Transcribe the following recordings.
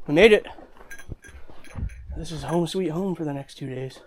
We made it. This is home sweet home for the next 2 days.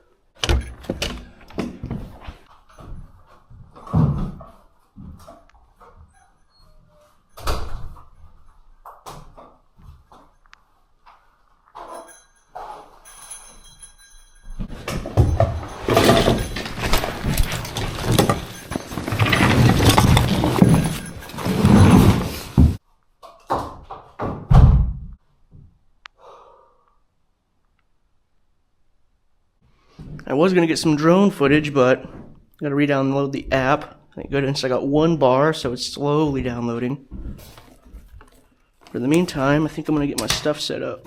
I was going to get some drone footage, but I got to re-download the app. Thank goodness I got 1 bar, so it's slowly downloading. For the meantime, I think I'm going to get my stuff set up.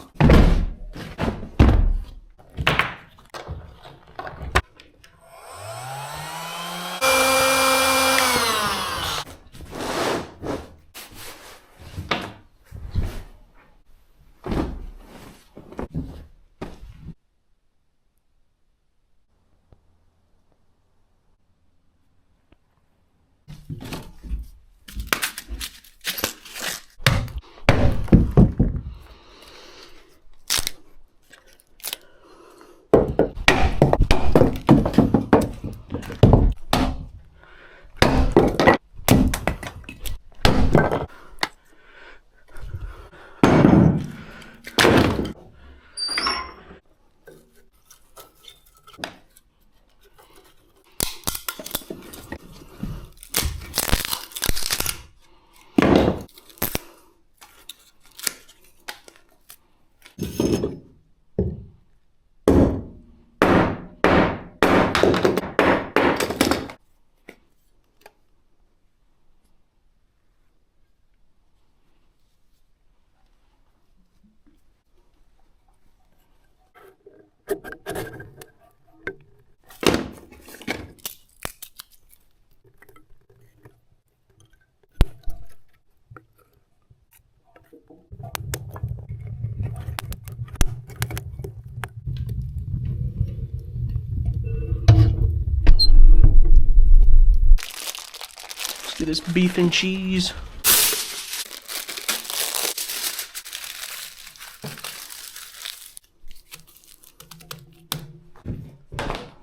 Let's do this beef and cheese.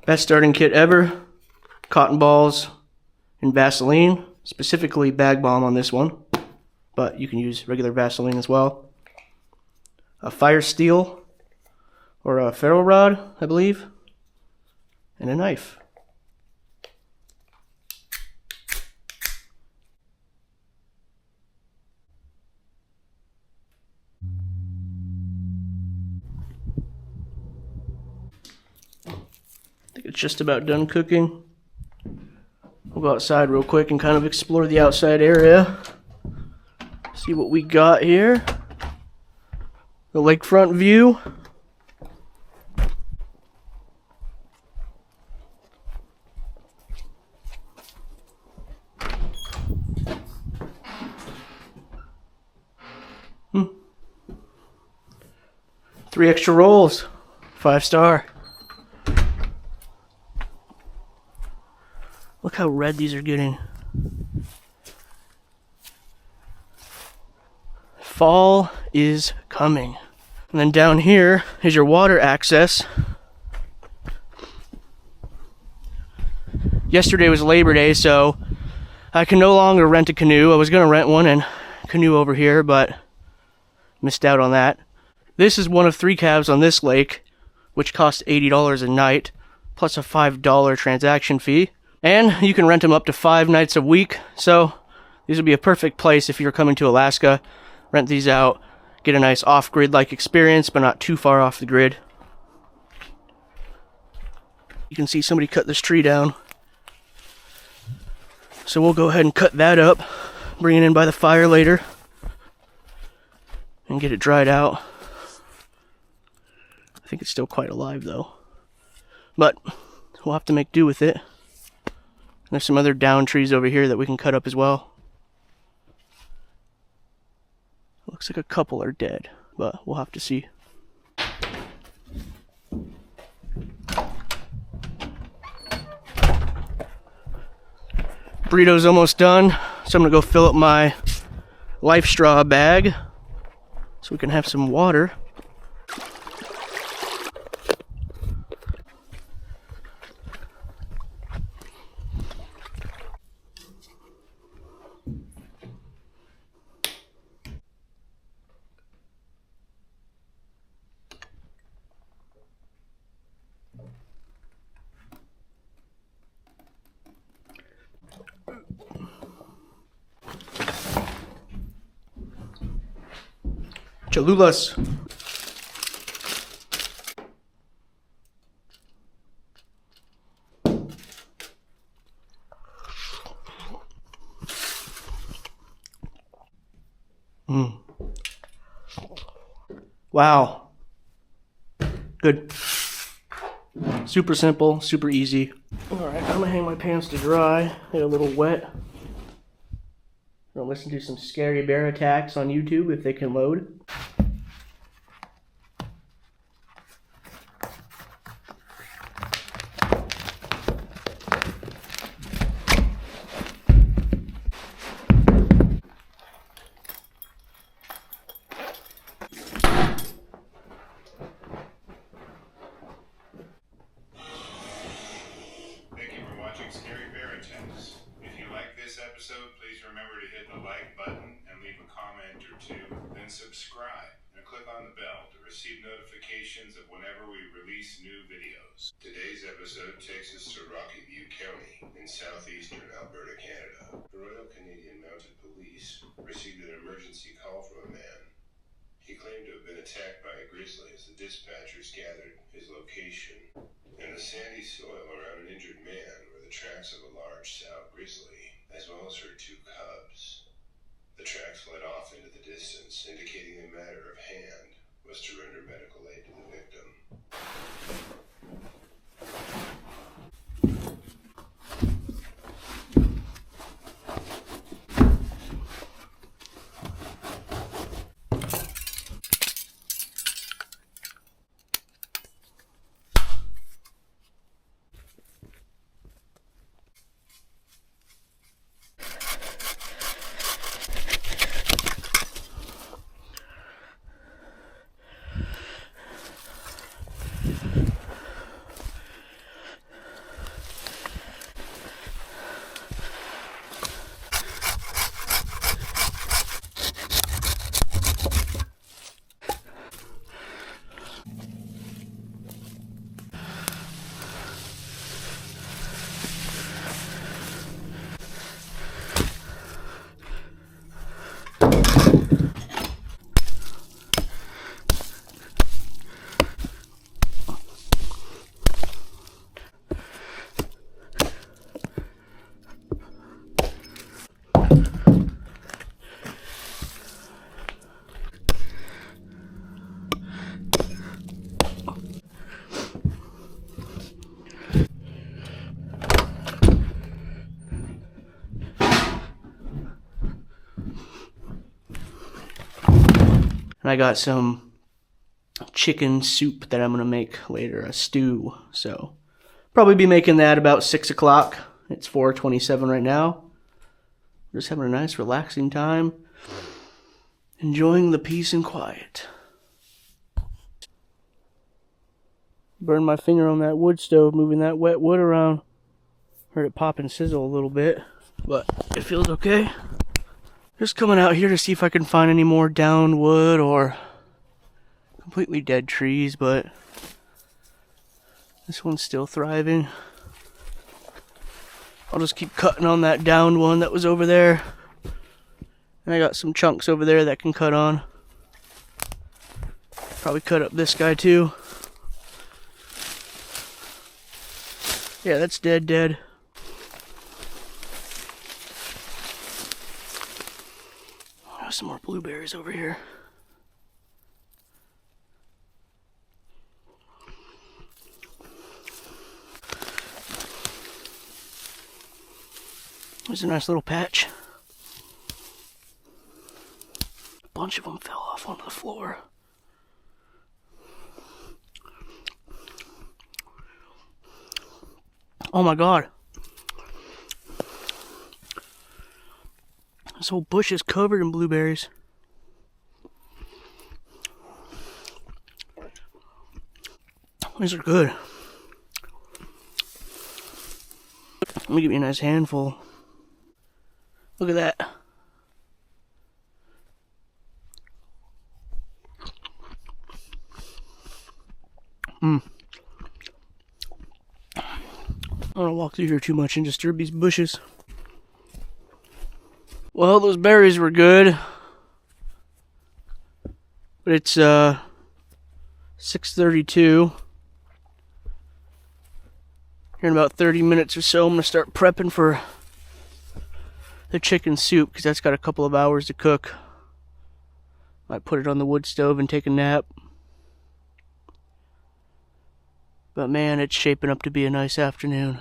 Best starting kit ever. Cotton balls and Vaseline, specifically bag balm on this one, but you can use regular Vaseline as well. A fire steel or a ferro rod, I believe, and a knife. I think it's just about done cooking. We'll go outside real quick and kind of explore the outside area. See what we got here. The lakefront view. Three extra rolls. 5-star. Look how red these are getting. Fall is coming. And then down here is your water access. Yesterday was Labor Day, so I can no longer rent a canoe. I was going to rent one and canoe over here, but missed out on that. This is one of 3 cabs on this lake, which costs $80 a night, plus a $5 transaction fee. And you can rent them up to 5 nights a week, so these would be a perfect place if you're coming to Alaska. Rent these out, get a nice off-grid-like experience, but not too far off the grid. You can see somebody cut this tree down. So we'll go ahead and cut that up, bring it in by the fire later, and get it dried out. I think it's still quite alive though. But we'll have to make do with it. There's some other down trees over here that we can cut up as well. Looks like a couple are dead, but we'll have to see. Burrito's almost done, so I'm gonna go fill up my life straw bag so we can have some water. Cholulas. Wow. Good. Super simple, super easy. Alright, I'm gonna hang my pants to dry. They're a little wet. I'll listen to some scary bear attacks on YouTube if they can load. Episode, please remember to hit the like button and leave a comment or two, then subscribe and click on the bell to receive notifications of whenever we release new videos. Today's episode takes us to Rocky View County in southeastern Alberta, Canada. The Royal Canadian Mounted Police received an emergency call from a man. He claimed to have been attacked by a grizzly as the dispatchers gathered his location. In the sandy soil around an injured man were the tracks of a large sow grizzly, as well as her 2 cubs. The tracks led off into the distance, indicating the matter of hand was to render medical aid to the victim. And I got some chicken soup that I'm going to make later, a stew. So, probably be making that about 6 o'clock. It's 4:27 right now. Just having a nice relaxing time. Enjoying the peace and quiet. Burned my finger on that wood stove, moving that wet wood around. Heard it pop and sizzle a little bit, but it feels okay. Just coming out here to see if I can find any more downed wood or completely dead trees, but this one's still thriving. I'll just keep cutting on that downed one that was over there. And I got some chunks over there that can cut on. Probably cut up this guy too. Yeah, that's dead. Some more blueberries over here. There's a nice little patch. A bunch of them fell off onto the floor. Oh my god. This whole bush is covered in blueberries. These are good. Let me give you a nice handful. Look at that. I don't want to walk through here too much and disturb these bushes. Well, those berries were good. But it's 6:32. Here in about 30 minutes or so, I'm gonna start prepping for the chicken soup because that's got a couple of hours to cook. Might put it on the wood stove and take a nap. But man, it's shaping up to be a nice afternoon.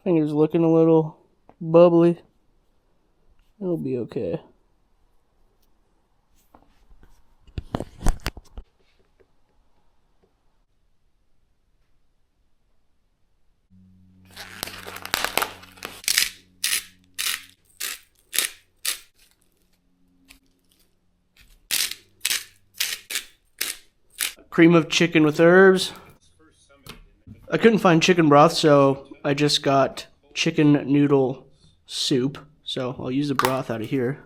Finger's looking a little bubbly. It'll be okay. Cream of chicken with herbs. I couldn't find chicken broth, so I just got chicken noodle soup. So I'll use the broth out of here.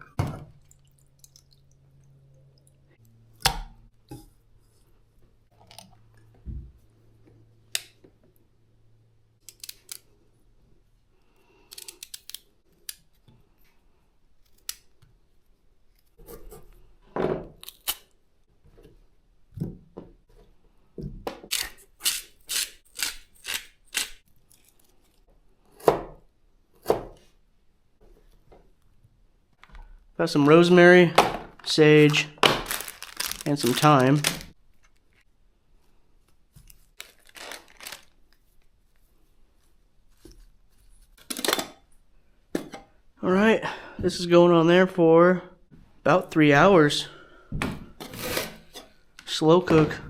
Got some rosemary, sage, and some thyme. Alright, this is going on there for about 3 hours. Slow cook.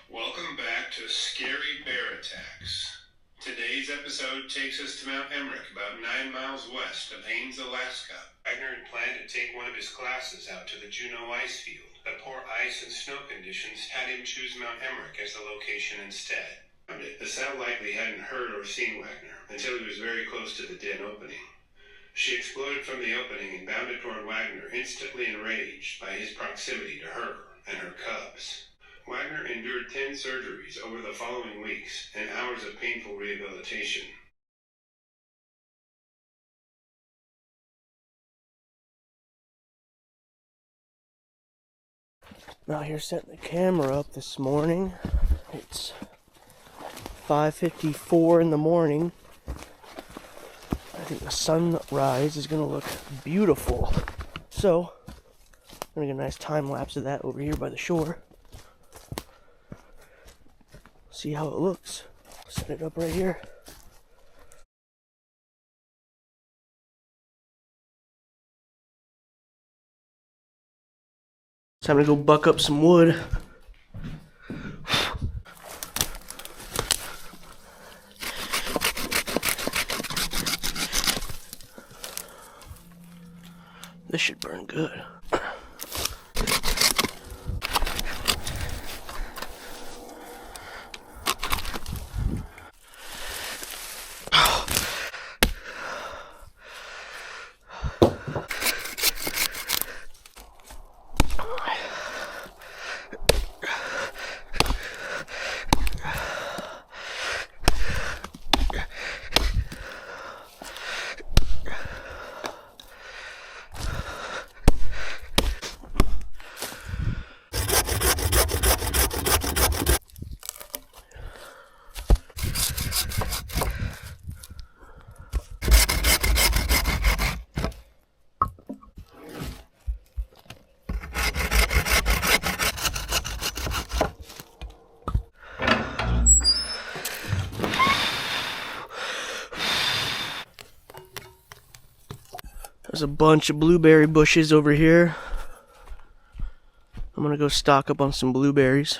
Welcome back to Scary Bear Attacks. Today's episode takes us to Mount Emmerich, about 9 miles west of Haines, Alaska. Wagner had planned to take one of his classes out to the Juneau ice field, but poor ice and snow conditions had him choose Mount Emmerich as the location instead. The satellite hadn't heard or seen Wagner until he was very close to the den opening. She exploded from the opening and bounded toward Wagner, instantly enraged by his proximity to her and her cubs. Wagner endured 10 surgeries over the following weeks and hours of painful rehabilitation. Out here setting the camera up this morning. It's 5:54 in the morning. I think the sunrise is going to look beautiful. So, I'm going to get a nice time lapse of that over here by the shore. See how it looks. Set it up right here. Time to go buck up some wood. This should burn good. There's a bunch of blueberry bushes over here. I'm gonna go stock up on some blueberries.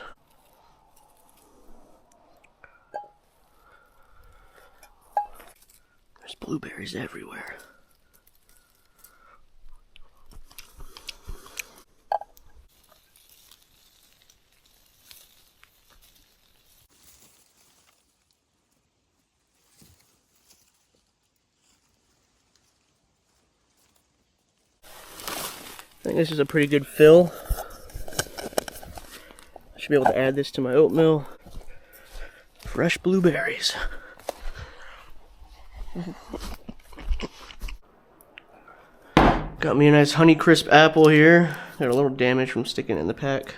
There's blueberries everywhere. I think this is a pretty good fill. I should be able to add this to my oatmeal. Fresh blueberries. Got me a nice Honeycrisp apple here. Got a little damage from sticking it in the pack,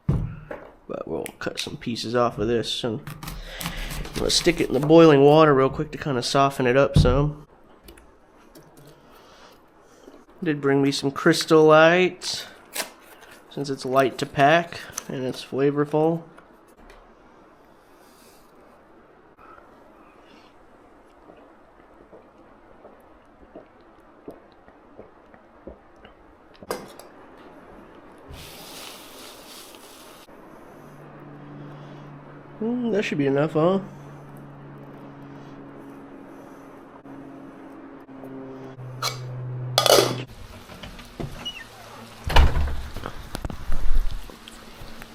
but we'll cut some pieces off of this and I'm gonna stick it in the boiling water real quick to kind of soften it up some. Did bring me some Crystal Light since it's light to pack and it's flavorful. That should be enough, huh?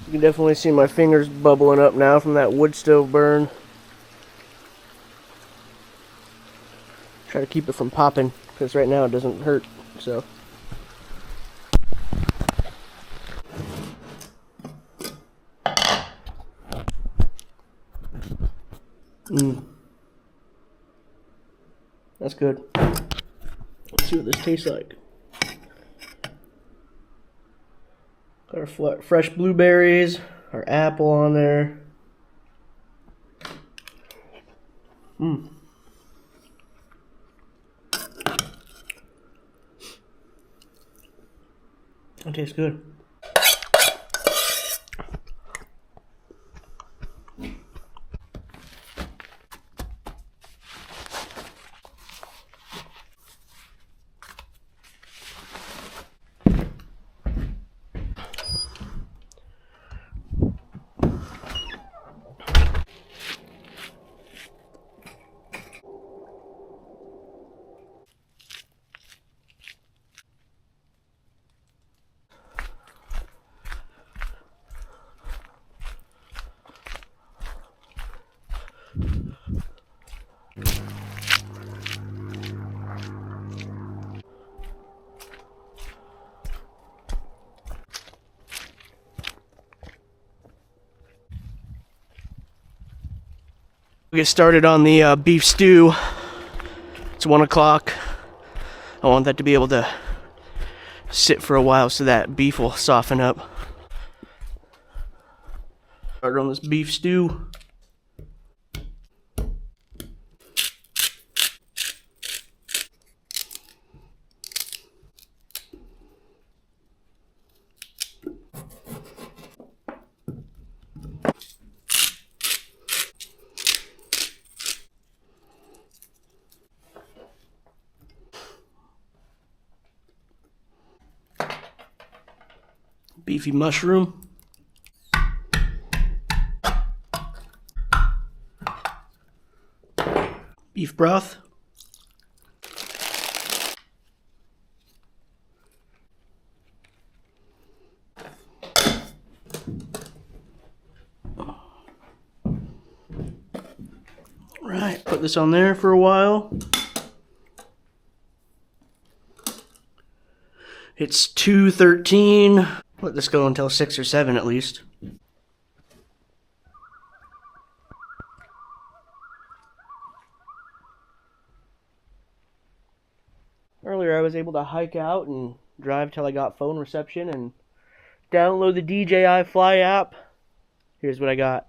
You can definitely see my fingers bubbling up now from that wood stove burn. Try to keep it from popping, because right now it doesn't hurt, so. That's good. Let's see what this tastes like. Got our fresh blueberries, our apple on there. That tastes good. We get started on the beef stew. It's 1 o'clock. I want that to be able to sit for a while so that beef will soften up. Started on this beef stew. Beefy mushroom. Beef broth. Right, put this on there for a while. It's 2:13. Let this go until 6 or 7 at least. Earlier I was able to hike out and drive till I got phone reception and download the DJI Fly app. Here's what I got.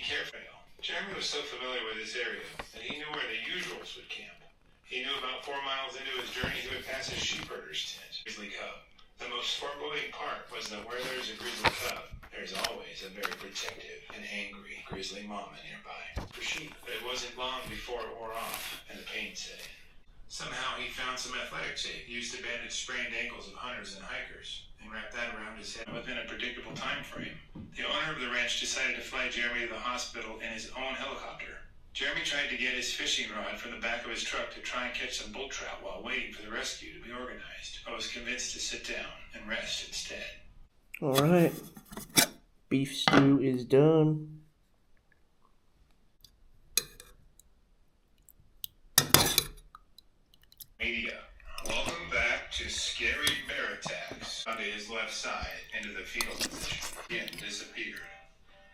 careful. Jeremy was so familiar with this area that he knew where the usuals would camp. He knew about 4 miles into his journey he would pass a sheep herder's tent. Grizzly cub. The most foreboding part was that where there's a grizzly cub, there's always a very protective and angry grizzly mama nearby for sheep. But it wasn't long before it wore off and the pain set in. Somehow he found some athletic tape used to bandage sprained ankles of hunters and hikers and wrapped that around his head within a predictable time frame. The owner of the ranch decided to fly Jeremy to the hospital in his own helicopter. Jeremy tried to get his fishing rod from the back of his truck to try and catch some bull trout while waiting for the rescue to be organized, but was convinced to sit down and rest instead. Alright. Beef stew is done. Media. Welcome back to Scary Bear Attacks. Onto his left side, into the fetal position. Again, disappeared.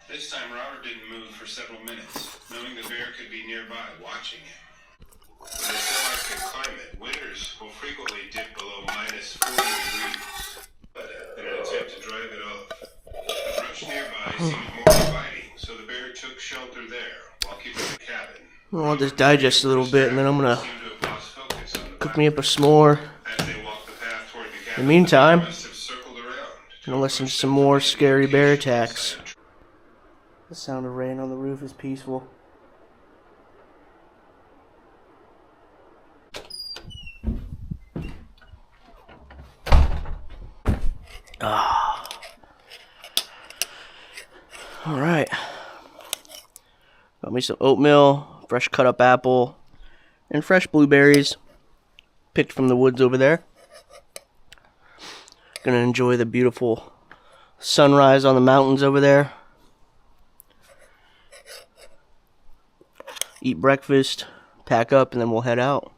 This time, Robert didn't move for several minutes, knowing the bear could be nearby watching him. In the sub-Arctic climate, winters will frequently dip below minus 40 degrees. But in an attempt to drive it off, the brush nearby seemed more inviting, so the bear took shelter there while keeping the cabin. I want this digest a little bit, and then I'm gonna cook me up a s'more. In the meantime, I'm gonna listen to some more Scary Bear Attacks. The sound of rain on the roof is peaceful. Alright. Got me some oatmeal, fresh cut up apple, and fresh blueberries. Picked from the woods over there. Gonna enjoy the beautiful sunrise on the mountains over there. Eat breakfast, pack up, and then we'll head out.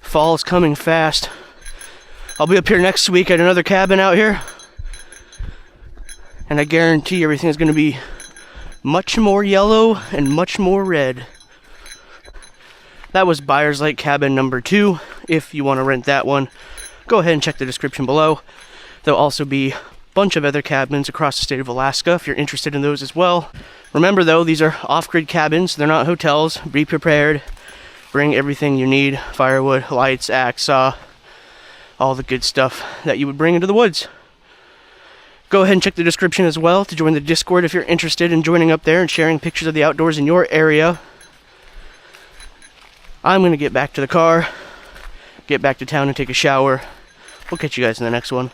Fall is coming fast. I'll be up here next week at another cabin out here, and I guarantee everything is going to be much more yellow and much more red. That was Byers Lake Cabin number 2. If you want to rent that one, go ahead and check the description below. There'll also be a bunch of other cabins across the state of Alaska if you're interested in those as well. Remember though, these are off-grid cabins. They're not hotels. Be prepared. Bring everything you need. Firewood, lights, axe, saw, all the good stuff that you would bring into the woods. Go ahead and check the description as well to join the Discord if you're interested in joining up there and sharing pictures of the outdoors in your area. I'm going to get back to the car, get back to town and take a shower. We'll catch you guys in the next one.